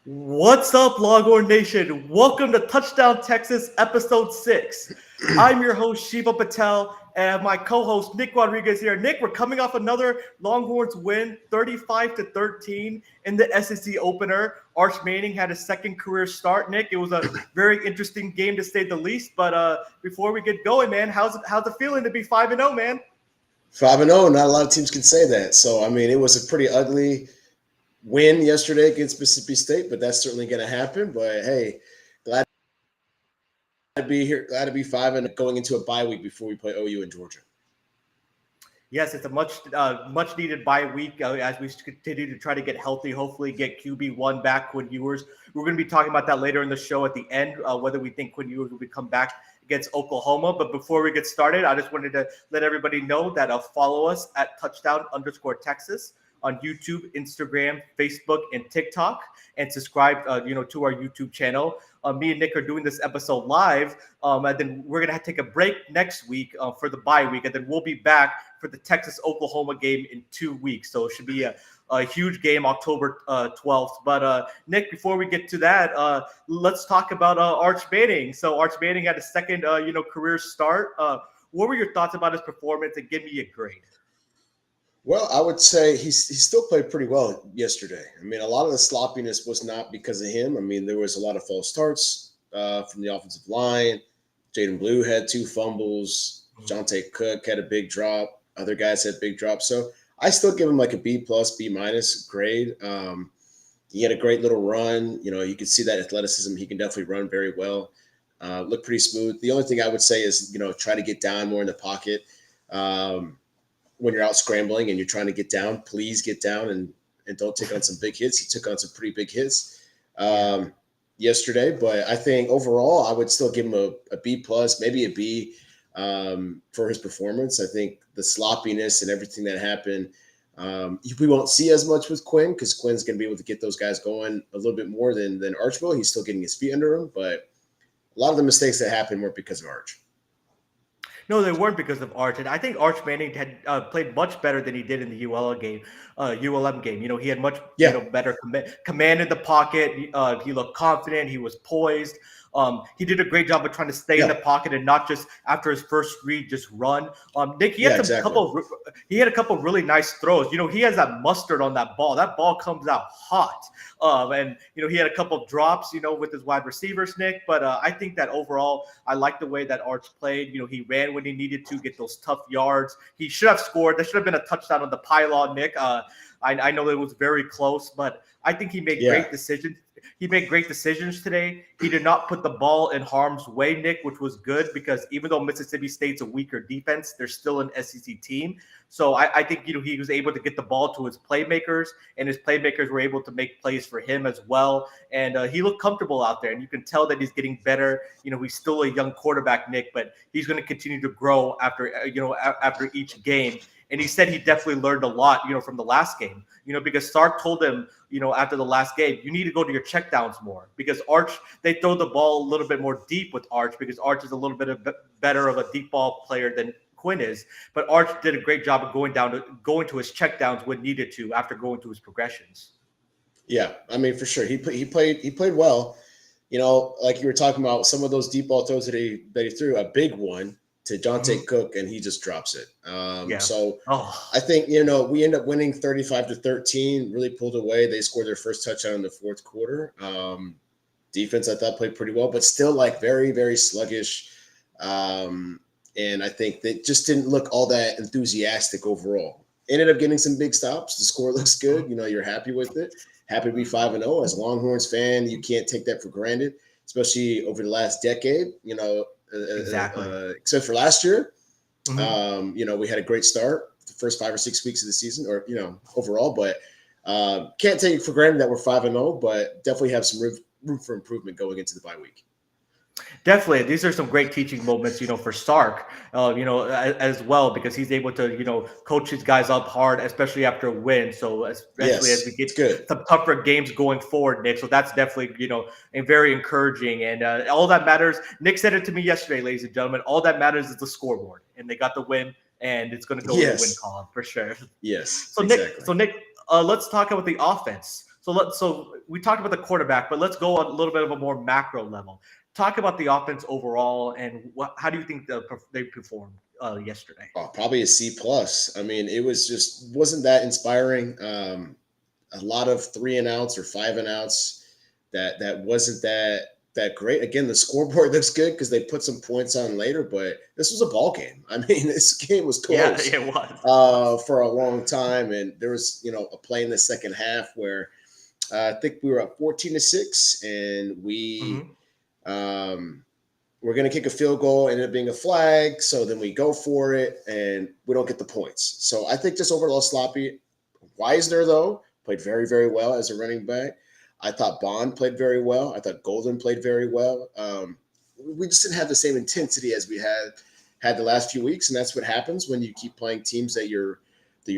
What's up, Longhorn Nation? Welcome to Touchdown Texas, Episode 6. I'm your host, Shiva Patel, and my co-host, Nick Rodriguez here. Nick, we're coming off another Longhorns win, 35-13 in the SEC opener. Arch Manning had a second career start, Nick. It was a very interesting game, to say the least. But before we get going, man, how's it feeling to be 5-0, man? 5-0. Not a lot of teams can say that. So, I mean, it was a pretty ugly win yesterday against Mississippi State, but that's certainly going to happen. But hey, glad to be here. Glad to be 5-0 going into a bye week before we play OU in Georgia. Yes, it's a much needed bye week as we continue to try to get healthy. Hopefully, get QB1 back, Quinn Ewers. We're going to be talking about that later in the show at the end, whether we think Quinn Ewers will come back against Oklahoma. But before we get started, I just wanted to let everybody know that follow us at touchdown_Texas on YouTube, Instagram, Facebook, and TikTok, and subscribe, to our YouTube channel. Me and Nick are doing this episode live, and then we're gonna take a break next week for the bye week, and then we'll be back for the Texas-Oklahoma game in 2 weeks. So it should be a huge game, October 12th. But Nick, before we get to that, let's talk about Arch Manning. So Arch Manning had a second, career start. What were your thoughts about his performance, and give me a grade? Well, I would say he still played pretty well yesterday. I mean, a lot of the sloppiness was not because of him. I mean, there was a lot of false starts from the offensive line. Jaden Blue had 2 fumbles. Jonte Cook had a big drop. Other guys had big drops. So I still give him like a B plus, B minus grade. He had a great little run. You know, you can see that athleticism. He can definitely run very well. Look pretty smooth. The only thing I would say is, try to get down more in the pocket. When you're out scrambling and you're trying to get down, please get down and don't take on some big hits. He took on some pretty big hits yesterday, but I think overall I would still give him a B plus, maybe a B for his performance. I think the sloppiness and everything that happened, we won't see as much with Quinn because Quinn's going to be able to get those guys going a little bit more than Arch will. He's still getting his feet under him, but a lot of the mistakes that happened weren't because of Arch. No, they weren't because of Arch, and I think Arch Manning had played much better than he did in the ULM game. You know, he had much better command in the pocket. He looked confident. He was poised. He did a great job of trying to stay in the pocket and not just after his first read just run. Nick, he had he had a couple really nice throws. You know, he has that mustard on that ball. That ball comes out hot. And he had a couple of drops, with his wide receivers, Nick. But I think that overall, I like the way that Arch played. You know, he ran when he needed to get those tough yards. He should have scored. There should have been a touchdown on the pylon, Nick. I know it was very close, but I think he made great decisions. He made great decisions today. He did not put the ball in harm's way, Nick, which was good because even though Mississippi State's a weaker defense, they're still an SEC team. So I think, he was able to get the ball to his playmakers, and his playmakers were able to make plays for him as well. And he looked comfortable out there, and you can tell that he's getting better. He's still a young quarterback, Nick, but he's going to continue to grow after each game. And he said he definitely learned a lot, from the last game, because Sark told him, after the last game, you need to go to your checkdowns more because Arch, they throw the ball a little bit more deep with Arch because Arch is a little bit better of a deep ball player than Quinn is. But Arch did a great job of going to his checkdowns when needed to after going to his progressions. Yeah, I mean, for sure. He played well. Like you were talking about, some of those deep ball throws that he threw, a big one to Jonte Cook, and he just drops it. So I think, we end up winning 35-13, really pulled away. They scored their first touchdown in the fourth quarter. Defense, I thought, played pretty well, but still like very, very sluggish. And I think they just didn't look all that enthusiastic overall. Ended up getting some big stops. The score looks good. You're happy with it. Happy to be 5-0. As a Longhorns fan, you can't take that for granted, especially over the last decade. Exactly. Except for last year, we had a great start the first 5 or 6 weeks of the season, or overall. But can't take it for granted that we're 5-0, but definitely have some room for improvement going into the bye week. Definitely, these are some great teaching moments, for Sark, as well, because he's able to, coach his guys up hard, especially after a win. So especially as we get some tougher games going forward, Nick. So that's definitely, and very encouraging. And all that matters, Nick said it to me yesterday, ladies and gentlemen. All that matters is the scoreboard, and they got the win, and it's going to go in the win column for sure. Yes. So exactly. Nick, let's talk about the offense. So we talked about the quarterback, but let's go on a little bit of a more macro level. Talk about the offense overall, and how do you think they performed yesterday? Oh, probably a C plus. I mean, it was just wasn't that inspiring. A lot of 3 and outs or 5 and outs. That wasn't that great. Again, the scoreboard looks good because they put some points on later, but this was a ball game. I mean, this game was Yeah, close it was. It was. for a long time, and there was a play in the second half where I think we were up 14-6, and Mm-hmm. um, we're going to kick a field goal, ended up being a flag. So then we go for it, and we don't get the points. So I think just overall sloppy. Wisner, though, played very, very well as a running back. I thought Bond played very well. I thought Golden played very well. We just didn't have the same intensity as we had the last few weeks, and that's what happens when you keep playing teams that you're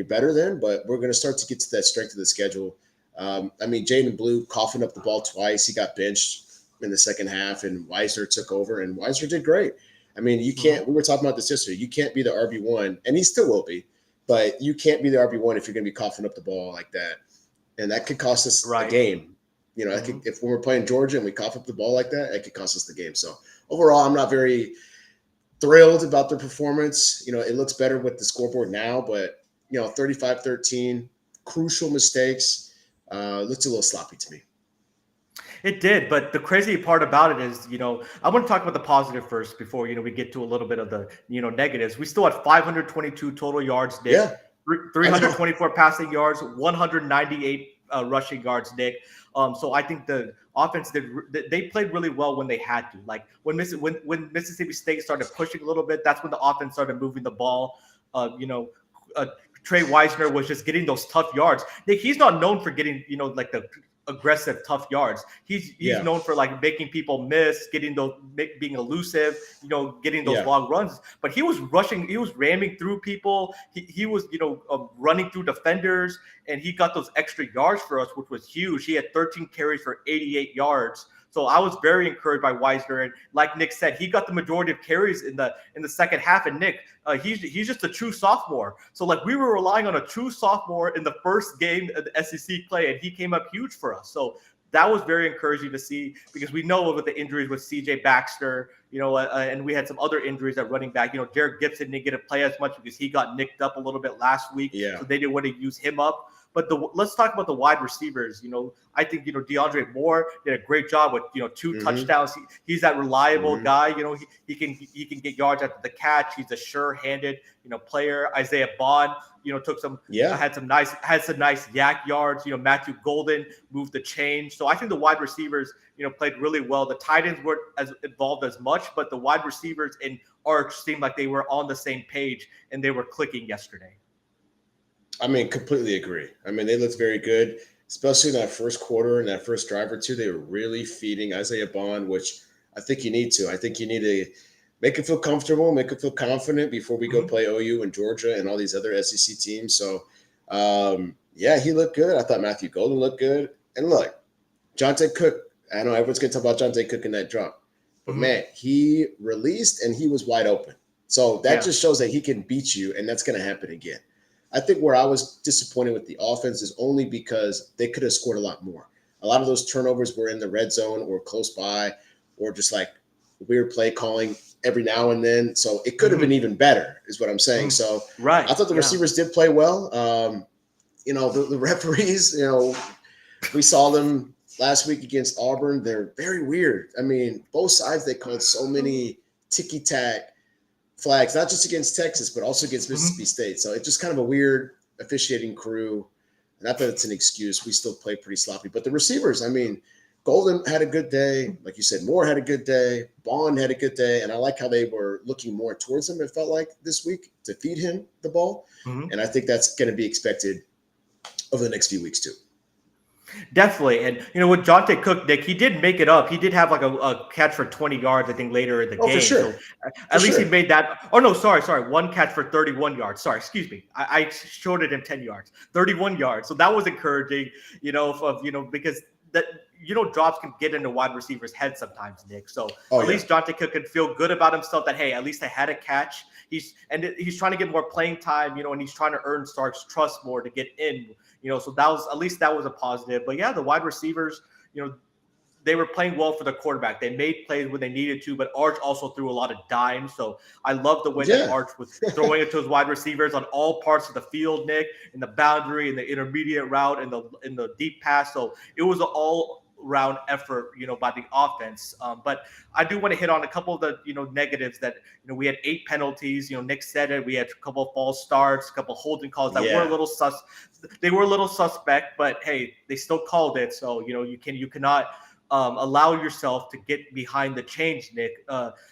better than. But we're going to start to get to that strength of the schedule. I mean, Jaden Blue coughing up the ball twice. He got benched in the second half, and Wisner took over, and Wisner did great. I mean, you can't. Mm-hmm. We were talking about this yesterday. You can't be the RB1, and he still will be, but you can't be the RB1 if you're going to be coughing up the ball like that, and that could cost us a Right. game. Mm-hmm. If when we're playing Georgia and we cough up the ball like that, it could cost us the game. So overall, I'm not very thrilled about their performance. It looks better with the scoreboard now, but 35-13, crucial mistakes. Looks a little sloppy to me. It did, but the crazy part about it is, I want to talk about the positive first before, we get to a little bit of the, negatives. We still had 522 total yards, Nick, Yeah, I know. 324 passing yards, 198 rushing yards, Nick. So I think the offense they played really well when they had to. Like when Mississippi State started pushing a little bit, that's when the offense started moving the ball. Uh, you know, uh, Trey Wisner was just getting those tough yards. Nick, he's not known for getting, like the aggressive, tough yards. He's Yeah, known for like making people miss, getting those, being elusive, getting those yeah, long runs. But he was rushing, he was ramming through people. He was running through defenders, and he got those extra yards for us, which was huge. He had 13 carries for 88 yards. So I was very encouraged by Wisner, and like Nick said, he got the majority of carries in the second half. And Nick, he's just a true sophomore. So like we were relying on a true sophomore in the first game of the SEC play, and he came up huge for us. So that was very encouraging to see, because we know with the injuries with CJ Baxter, and we had some other injuries at running back. Derek Gibson didn't get to play as much because he got nicked up a little bit last week, yeah, so they didn't want to use him up. But let's talk about the wide receivers. I think DeAndre Moore did a great job with 2 hmm touchdowns. He's that reliable hmm guy. He can get yards after the catch. He's a sure-handed player. Isaiah Bond took some yeah. had some nice yak yards. Matthew Golden moved the change. So I think the wide receivers played really well. The tight ends weren't as involved as much, but the wide receivers and Arch seemed like they were on the same page and they were clicking yesterday. I mean, completely agree. I mean, they looked very good, especially in that first quarter and that first drive or two. They were really feeding Isaiah Bond, which I think you need to. I think you need to make him feel comfortable, make him feel confident before we go Mm-hmm. play OU and Georgia and all these other SEC teams. So, yeah, he looked good. I thought Matthew Golden looked good. And look, Jonte Cook, I know everyone's going to talk about Jonte Cook in that drop, but Mm-hmm. man, he released and he was wide open. So that Yeah. just shows that he can beat you, and that's going to happen again. I think where I was disappointed with the offense is only because they could have scored a lot more. A lot of those turnovers were in the red zone or close by, or just like weird play calling every now and then. So it could have been Mm-hmm. even better, is what I'm saying. Mm-hmm. So I Right. thought the Yeah. receivers did play well. The referees, we saw them last week against Auburn. They're very weird. I mean, both sides, they called so many ticky tack flags, not just against Texas, but also against Mississippi Mm-hmm. State. So it's just kind of a weird officiating crew. Not that it's an excuse. We still play pretty sloppy. But the receivers, I mean, Golden had a good day. Like you said, Moore had a good day. Bond had a good day. And I like how they were looking more towards him, it felt like, this week to feed him the ball. Mm-hmm. And I think that's going to be expected over the next few weeks, too. Definitely. And with Jonte Cook, Nick, he did make it up. He did have like a catch for 20 yards, I think, later in the Oh, for game. So sure. For at least he sure. made that. Oh no, sorry. One catch for 31 yards. Sorry, excuse me. I shorted him 10 yards. 31 yards. So that was encouraging, because that drops can get into wide receivers' heads sometimes, Nick. So Oh at yeah, least Jonte Cook can feel good about himself that, hey, at least I had a catch. He's trying to get more playing time, and he's trying to earn Stark's trust more to get in, So that was at least that was a positive. But yeah, the wide receivers, they were playing well for the quarterback. They made plays when they needed to, but Arch also threw a lot of dimes. So I love the way that yeah. Arch was throwing it to his wide receivers on all parts of the field, Nick, in the boundary, in the intermediate route, in the deep pass. So it was an all-round effort, by the offense. But I do want to hit on a couple of the negatives that we had 8 penalties. Nick said it. We had a couple of false starts, a couple of holding calls that were a little They were a little suspect, but hey, they still called it. So you cannot allow yourself to get behind the change, Nick,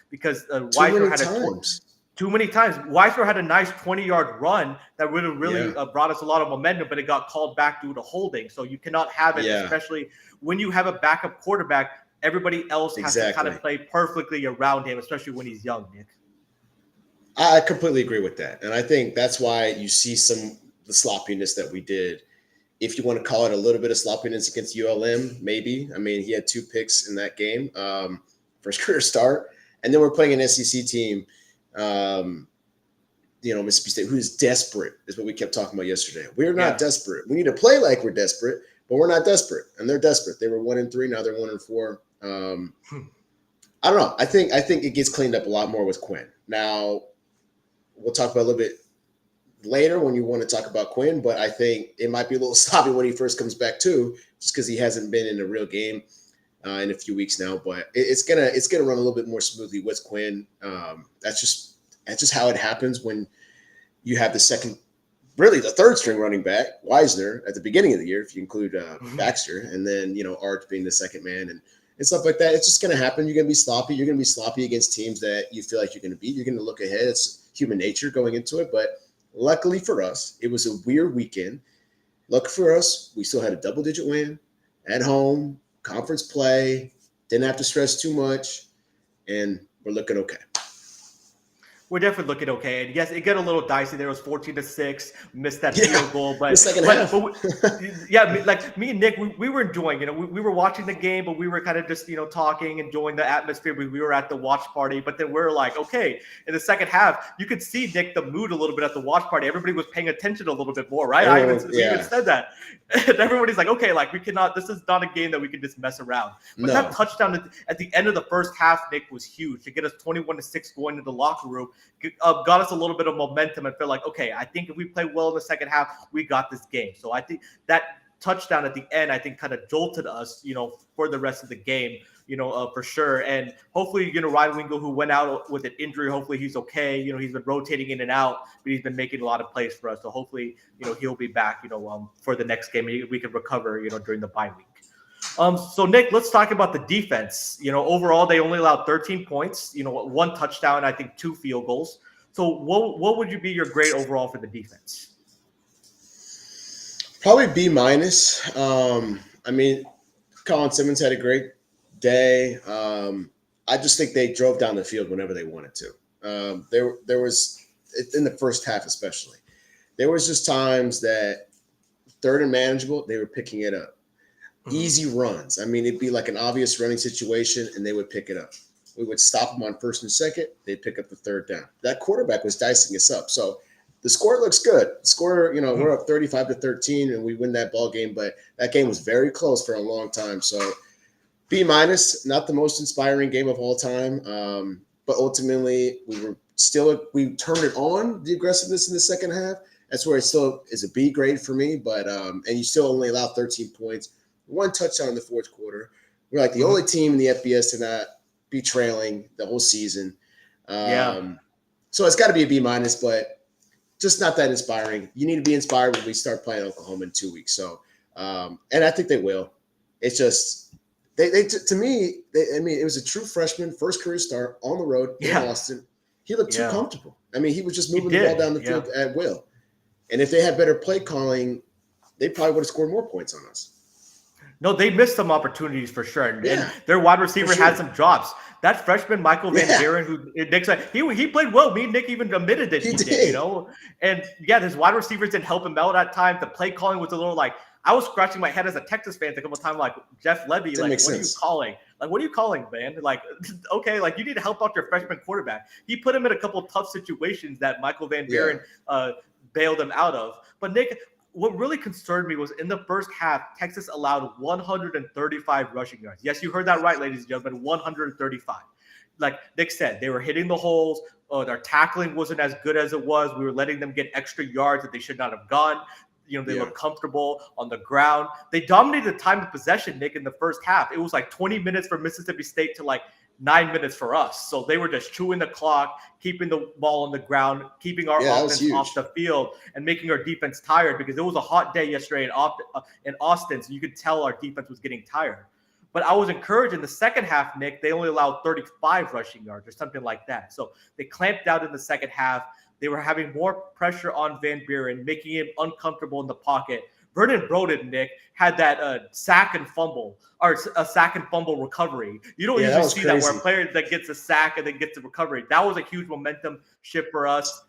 because Too Weisner many had times. too many times. Weisner had a nice 20-yard run that would have really Yeah. brought us a lot of momentum, but it got called back due to holding. So you cannot have it, Yeah. especially when you have a backup quarterback. Everybody else has to kind Exactly. of play perfectly around him, especially when he's young, Nick. I completely agree with that, and I think that's why you see the sloppiness that we did. If you want to call it a little bit of sloppiness against ULM, maybe. I mean, he had 2 picks in that game, first career start, and then we're playing an SEC team, Mississippi State, who's desperate, is what we kept talking about yesterday. We're not desperate. We need to play like we're desperate, but we're not desperate, and they're desperate. They were 1-3, now they're 1-4. I don't know. I think it gets cleaned up a lot more with Quinn. Now, we'll talk about a little bit later when you want to talk about Quinn, but I think it might be a little sloppy when he first comes back too, just because he hasn't been in a real game in a few weeks now. But it's gonna run a little bit more smoothly with Quinn. That's just how it happens when you have the third string running back, Weisner, at the beginning of the year, if you include Baxter, and then Arch being the second man and stuff like that. It's just going to happen. You're going to be sloppy. You're going to be sloppy against teams that you feel like you're going to beat. You're going to look ahead. It's human nature going into it. But luckily for us, it was a weird weekend. Lucky for us, we still had a double-digit win at home, conference play, didn't have to stress too much, and we're looking okay. We're definitely looking okay. And yes, it got a little dicey. There was 14-6, missed that field goal. But the second half. like me and Nick, we were enjoying, we were watching the game, but we were kind of just, talking, enjoying the atmosphere. We were at the watch party, but then we're like, okay, in the second half, you could see, Nick, the mood a little bit at the watch party. Everybody was paying attention a little bit more, right? We even said that. And everybody's like, okay, like this is not a game that we can just mess around. But that touchdown at the end of the first half, Nick, was huge to get us 21-6 going into the locker room. Got us a little bit of momentum and felt like, okay, I think if we play well in the second half, we got this game. So I think that touchdown at the end, I think, kind of jolted us, for the rest of the game, for sure. And hopefully, Ryan Wingo, who went out with an injury, hopefully he's okay. He's been rotating in and out, but he's been making a lot of plays for us. So hopefully, he'll be back, for the next game. We can recover, during the bye week. So Nick, let's talk about the defense. Overall, they only allowed 13 points, 1 touchdown, I think 2 field goals. So what would you be your grade overall for the defense? Probably B-. I mean, Colin Simmons had a great day. I just think they drove down the field whenever they wanted to. There was, in the first half especially, there was just times that third and manageable, they were picking it up. Easy runs. I mean, it'd be like an obvious running situation, and they would pick it up. We would stop them on first and second. They'd pick up the third down. That quarterback was dicing us up. So the score looks good. The score, we're up 35-13, and we win that ball game. But that game was very close for a long time. So B-, not the most inspiring game of all time. But ultimately, we turned it on, the aggressiveness in the second half. That's where it still is a B grade for me. But and you still only allow 13 points. 1 touchdown in the fourth quarter. We're like the only team in the FBS to not be trailing the whole season. So it's got to be a B-, but just not that inspiring. You need to be inspired when we start playing Oklahoma in 2 weeks. So, and I think they will. It's just to me, it was a true freshman, first career start on the road in Austin. He looked too comfortable. I mean, he was just moving the ball down the field at will. And if they had better play calling, they probably would have scored more points on us. No, they missed some opportunities for sure. And their wide receiver had some drops. That freshman, Michael Van Buren, who Nick said, he played well. Me and Nick even admitted that he did, And his wide receivers didn't help him out at times. The play calling was a little like, I was scratching my head as a Texas fan a couple of times, like Jeff Levy, Didn't like make what are you sense. calling? Like what are you calling, man? Like okay, like you need to help out your freshman quarterback. He put him in a couple of tough situations that Michael Van Yeah. Buren bailed him out of. But Nick, what really concerned me was in the first half, Texas allowed 135 rushing yards. Yes, you heard that right, ladies and gentlemen, 135. Like Nick said, they were hitting the holes. Their tackling wasn't as good as it was. We were letting them get extra yards that they should not have gone. They Yeah. looked comfortable on the ground. They dominated the time of possession, Nick, in the first half. It was like 20 minutes for Mississippi State to like 9 minutes for us. So they were just chewing the clock, keeping the ball on the ground, keeping our Yeah, that was offense off huge. the field, and making our defense tired because it was a hot day yesterday in Austin. So you could tell our defense was getting tired. But I was encouraged in the second half, Nick. They only allowed 35 rushing yards or something like that. So they clamped down in the second half. They were having more pressure on Van Buren, making him uncomfortable in the pocket. Vernon Broden, Nick, had that sack and fumble or a sack and fumble recovery. You don't Yeah, that usually was see that where a crazy. player that gets a sack and then gets a recovery. That was a huge momentum shift for us.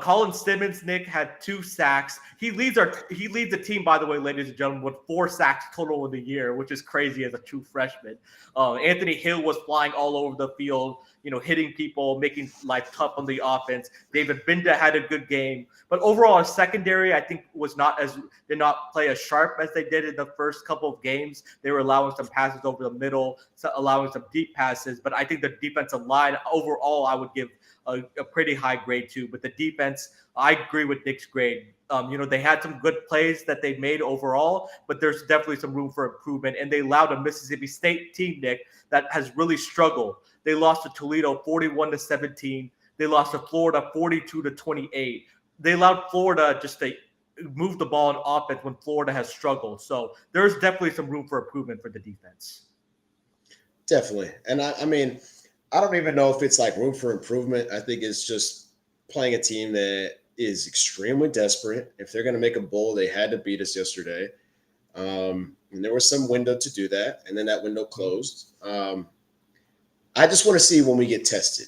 Colin Simmons, Nick, had 2 sacks. He leads the team, by the way, ladies and gentlemen, with 4 sacks total in the year, which is crazy as a true freshman. Anthony Hill was flying all over the field, hitting people, making life tough on the offense. David Binda had a good game, but overall, our secondary, I think, did not play as sharp as they did in the first couple of games. They were allowing some passes over the middle, allowing some deep passes, but I think the defensive line overall, I would give a pretty high grade too. But the defense, I agree with Nick's grade. They had some good plays that they made overall, but there's definitely some room for improvement. And they allowed a Mississippi State team, Nick, that has really struggled. They lost to Toledo 41-17. They lost to Florida 42-28. They allowed Florida just to move the ball on offense when Florida has struggled. So there's definitely some room for improvement for the defense. Definitely. And I mean, I don't even know if it's like room for improvement. I think it's just playing a team that is extremely desperate. If they're going to make a bowl, they had to beat us yesterday. And there was some window to do that, and then that window closed. I just want to see when we get tested.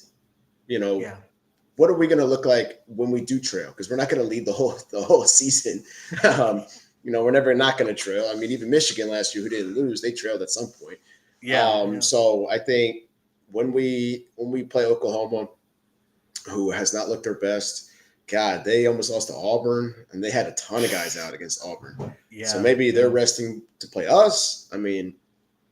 Yeah. What are we going to look like when we do trail? Because we're not going to lead the whole season. We're never not going to trail. I mean, even Michigan last year, who didn't lose, they trailed at some point. Yeah. So I think when we play Oklahoma, who has not looked their best, God, they almost lost to Auburn, and they had a ton of guys out against Auburn. Yeah. So maybe they're resting to play us. I mean,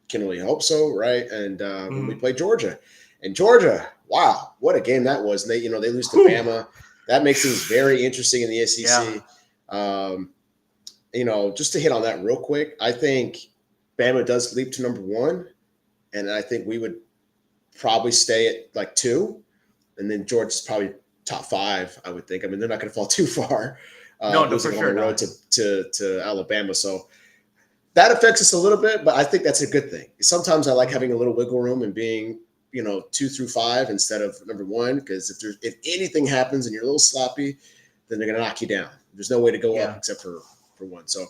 can only hope so, right? And when we play Georgia, and Georgia, wow, what a game that was. And they lose to Bama. That makes things very interesting in the SEC. Yeah. Just to hit on that real quick, I think Bama does leap to number 1, and I think we would probably stay at like 2, and then Georgia's probably top 5. I would think. I mean, they're not going to fall too far. No, losing for on sure the road not. to Alabama. So that affects us a little bit, but I think that's a good thing. Sometimes I like having a little wiggle room and being 2 through 5 instead of number 1, because if anything happens and you're a little sloppy, then they're going to knock you down. There's no way to go up except for 1. So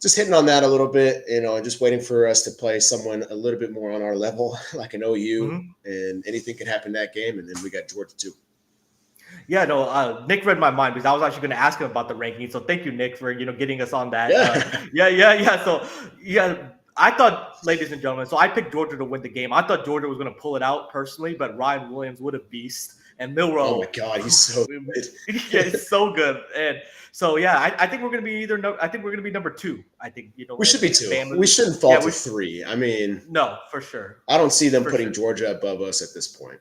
just hitting on that a little bit, and just waiting for us to play someone a little bit more on our level, like an OU, and anything could happen that game. And then we got Georgia too. Yeah, no, Nick read my mind because I was actually going to ask him about the ranking. So thank you, Nick, for getting us on that. Yeah. So I thought, ladies and gentlemen, so I picked Georgia to win the game. I thought Georgia was going to pull it out personally, but Ryan Williams would have beast, and Milroe. Oh my God, he's so good. Yeah, it's so good. And so I think we're going to be I think we're going to be number 2. I think we should be 2. Bama. We shouldn't fall to 3. I mean, no, for sure. I don't see them putting Georgia above us at this point.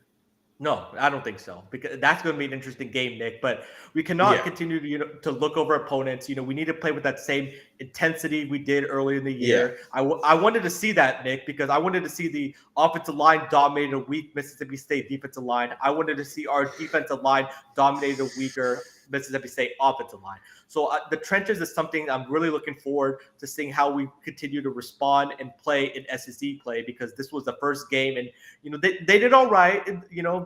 No, I don't think so, because that's going to be an interesting game, Nick. But we cannot continue to look over opponents. We need to play with that same intensity we did early in the year. I wanted to see that, Nick, because I wanted to see the offensive line dominate a weak Mississippi State defensive line. I wanted to see our defensive line dominate a weaker Mississippi State offensive line. So the trenches is something I'm really looking forward to seeing how we continue to respond and play in SEC play, because this was the first game, and they did all right,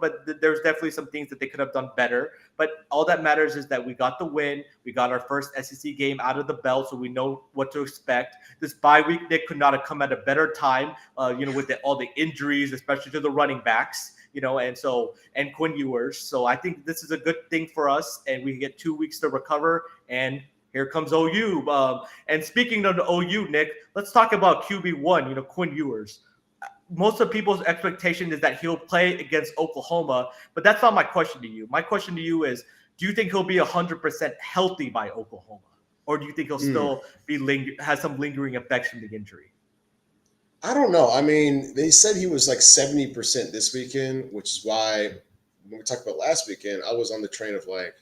but there's definitely some things that they could have done better. But all that matters is that we got the win. We got our first SEC game out of the belt, so we know what to expect. This bye week, Nick, could not have come at a better time, with all the injuries, especially to the running backs. And Quinn Ewers. So I think this is a good thing for us, and we get 2 weeks to recover and Here comes OU. And speaking of the OU, Nick, let's talk about QB1. Quinn Ewers. Most of people's expectation is that he'll play against Oklahoma, but that's not my question to you. My question to you is, do you think he'll be 100% healthy by Oklahoma, or do you think he'll still be has some lingering effects from the injury? I don't know. I mean, they said he was like 70% this weekend, which is why when we talked about last weekend, I was on the train of like,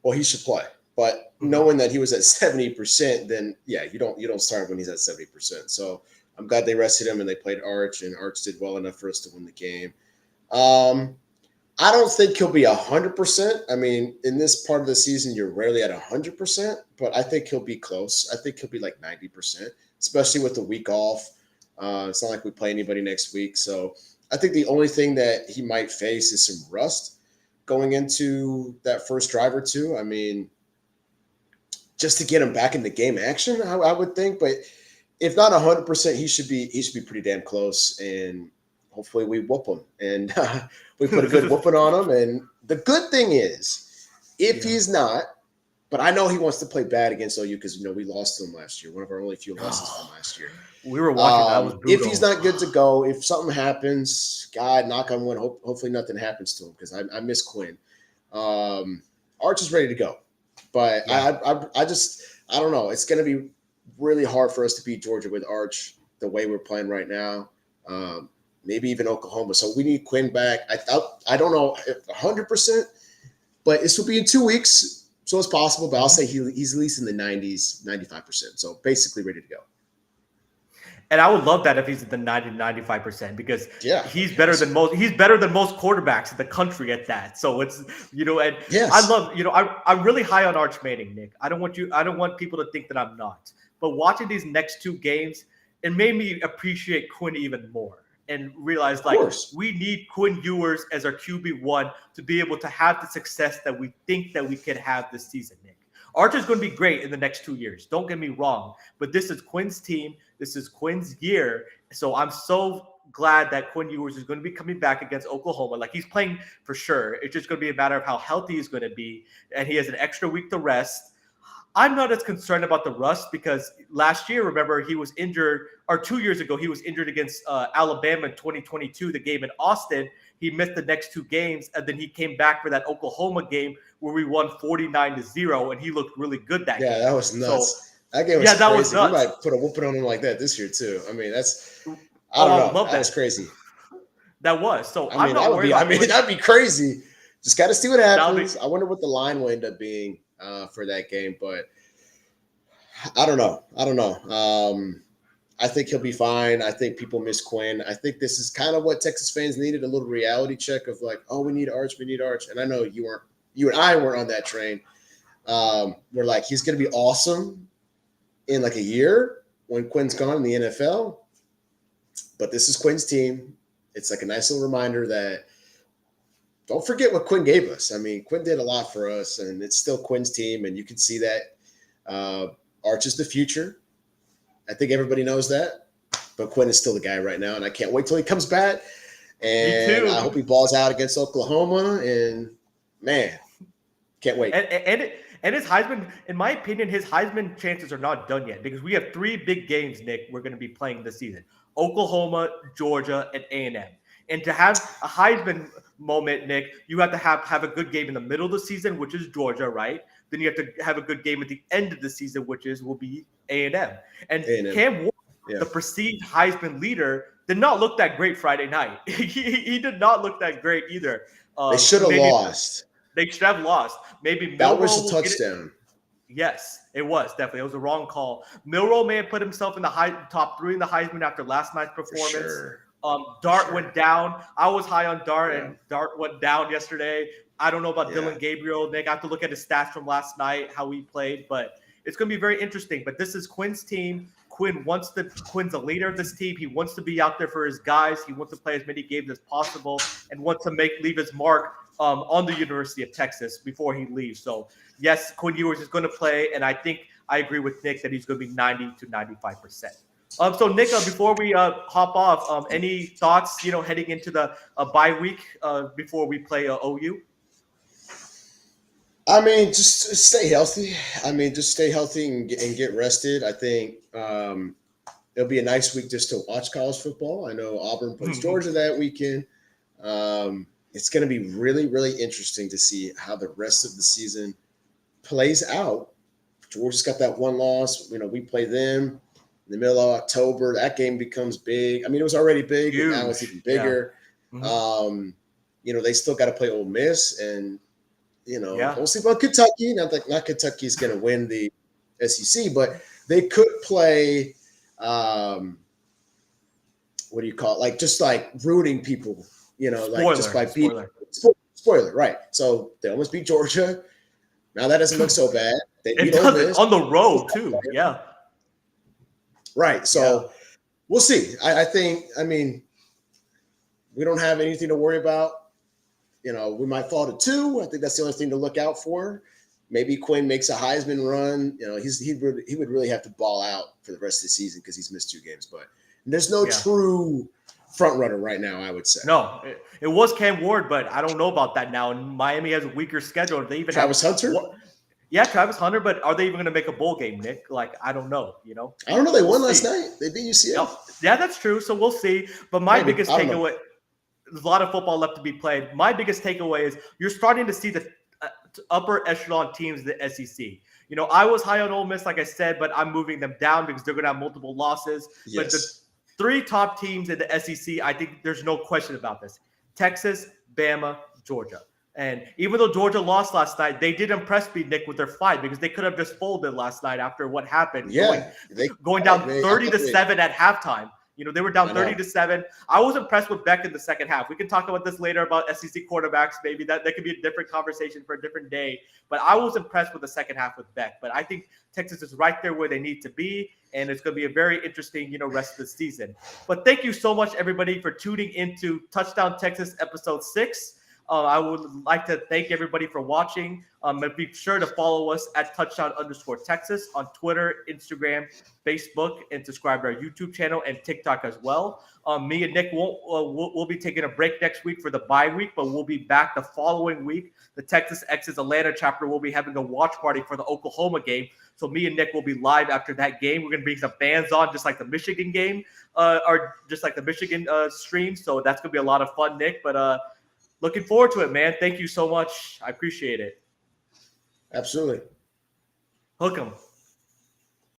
well, he should play. But knowing that he was at 70%, then yeah, you don't start when he's at 70%. So I'm glad they rested him and they played Arch, and Arch did well enough for us to win the game. Um, I don't think he'll be 100%. I mean, in this part of the season, you're rarely at 100%, but I think he'll be close. I think he'll be like 90%, especially with the week off. It's not like we play anybody next week. So I think the only thing that he might face is some rust going into that first drive or two. I mean, just to get him back in the game action, I would think. But if not 100%, he should be pretty damn close. And hopefully we whoop him and we put a good whooping on him. And the good thing is, if he's not, but I know he wants to play bad against OU because we lost to him last year. One of our only few losses from last year. We were watching that. Was brutal. If he's not good to go, if something happens, God, knock on wood, hopefully nothing happens to him because I miss Quinn. Arch is ready to go, but I don't know. It's going to be really hard for us to beat Georgia with Arch the way we're playing right now. Maybe even Oklahoma. So we need Quinn back. I don't know 100%, but this will be in 2 weeks. So it's possible, but I'll say he's at least in the 90s, 95%. So basically ready to go. And I would love that if he's at the 90-95% because he's better than most. He's better than most quarterbacks in the country at that. So it's and I love I'm really high on Arch Manning, Nick. I don't want people to think that I'm not. But watching these next two games, it made me appreciate Quinn even more and realize we need Quinn Ewers as our QB1 to be able to have the success that we think that we could have this season, Nick. Arch is going to be great in the next 2 years. Don't get me wrong, but this is Quinn's team. This is Quinn's year. So I'm so glad that Quinn Ewers is going to be coming back against Oklahoma. Like, he's playing for sure. It's just going to be a matter of how healthy he's going to be. And he has an extra week to rest. I'm not as concerned about the rust because last year, remember, he was injured, or 2 years ago, he was injured against Alabama in 2022, the game in Austin. He missed the next two games, and then he came back for that Oklahoma game where we won 49-0, and he looked really good that game. Yeah, that was nuts. That game was crazy. That was nuts. We might put a whooping on him like that this year, too. I mean, I don't know. That's crazy. That was. So I mean, that'd be crazy. Just got to see what happens. I wonder what the line will end up being for that game, but I don't know. I think he'll be fine. I think people miss Quinn. I think this is kind of what Texas fans needed, a little reality check of like, oh, we need Arch. And I know you and I weren't on that train. We're like, he's going to be awesome in like a year when Quinn's gone in the NFL. But this is Quinn's team. It's like a nice little reminder that don't forget what Quinn gave us. I mean, Quinn did a lot for us, and it's still Quinn's team, and you can see that. Arch is the future. I think everybody knows that. But Quinn is still the guy right now, and I can't wait till he comes back. And I hope he balls out against Oklahoma. And, man, can't wait. And his Heisman, in my opinion, his Heisman chances are not done yet because we have three big games, Nick, we're going to be playing this season. Oklahoma, Georgia, and A&M. And to have a Heisman moment, Nick, you have to have a good game in the middle of the season, which is Georgia, right? Then you have to have a good game at the end of the season, which will be A&M. And Cam Ward, the perceived Heisman leader, did not look that great Friday night. he did not look that great either. They should have lost. They should have lost. Maybe that was a touchdown. Yes, it was definitely. It was a wrong call. Milroe may have put himself in the top three in the Heisman after last night's performance. Sure. Dart went down. I was high on Dart, and Dart went down yesterday. I don't know about Dylan Gabriel. Nick, I have to look at his stats from last night, how he played, but it's going to be very interesting. But this is Quinn's team. Quinn's a leader of this team. He wants to be out there for his guys. He wants to play as many games as possible and wants to leave his mark on the University of Texas before he leaves. So, yes, Quinn Ewers is going to play, and I think I agree with Nick that he's going to be 90-95%. So, Nick, before we hop off, any thoughts, heading into the bye week before we play OU? I mean, just stay healthy. I mean, just stay healthy and get rested. I think it'll be a nice week just to watch college football. I know Auburn plays Georgia that weekend. It's going to be really, really interesting to see how the rest of the season plays out. Georgia's got that one loss. You know, we play them in the middle of October. That game becomes big. I mean, it was already big, but now it's even Huge. Yeah. bigger. You know, they still got to play Ole Miss, and you know, Yeah. we'll see about Kentucky. Not Kentucky's going to win the SEC, but they could play. What do you call it? Like just like rooting people, you know, like just by beating spoiler, right? So they almost beat Georgia. Now that doesn't look so bad. They It beat Ole doesn't Miss on the road too. Yeah. right. So we'll see. I think. I mean, we don't have anything to worry about. You know, we might fall to 2. I think that's the only thing to look out for. Maybe Quinn makes a Heisman run. You know, he would really have to ball out for the rest of the season because he's missed 2 games. But there's no true front runner right now, I would say. No, it was Cam Ward, but I don't know about that now. And Miami has a weaker schedule. They even Travis Hunter. Yeah, Travis Hunter, but are they even going to make a bowl game, Nick? Like, I don't know, you know? I don't know. They won last night. They beat UCF. Yeah, that's true. So we'll see. But my biggest takeaway, there's a lot of football left to be played. My biggest takeaway is you're starting to see the upper echelon teams in the SEC. You know, I was high on Ole Miss, like I said, but I'm moving them down because they're going to have multiple losses. Yes. But the 3 top teams in the SEC, I think there's no question about this. Texas, Bama, Georgia. And even though Georgia lost last night, they did impress me, Nick, with their fight because they could have just folded last night after what happened. Yeah, going down 30-7 at halftime. You know, they were down 30-7. I was impressed with Beck in the second half. We can talk about this later about SEC quarterbacks. Maybe that could be a different conversation for a different day. But I was impressed with the second half with Beck. But I think Texas is right there where they need to be. And it's going to be a very interesting, you know, rest of the season. But thank you so much, everybody, for tuning into Touchdown Texas episode 6. I would like to thank everybody for watching. Be sure to follow us at touchdown_Texas on Twitter, Instagram, Facebook, and subscribe to our YouTube channel and TikTok as well. Me and Nick we'll be taking a break next week for the bye week, but we'll be back the following week. The Texas X's Atlanta chapter will be having a watch party for the Oklahoma game. So me and Nick will be live after that game. We're going to bring some fans on, just like the Michigan game, or just like the Michigan stream. So that's going to be a lot of fun, Nick. But looking forward to it, man. Thank you so much. I appreciate it. Absolutely. Hook 'em.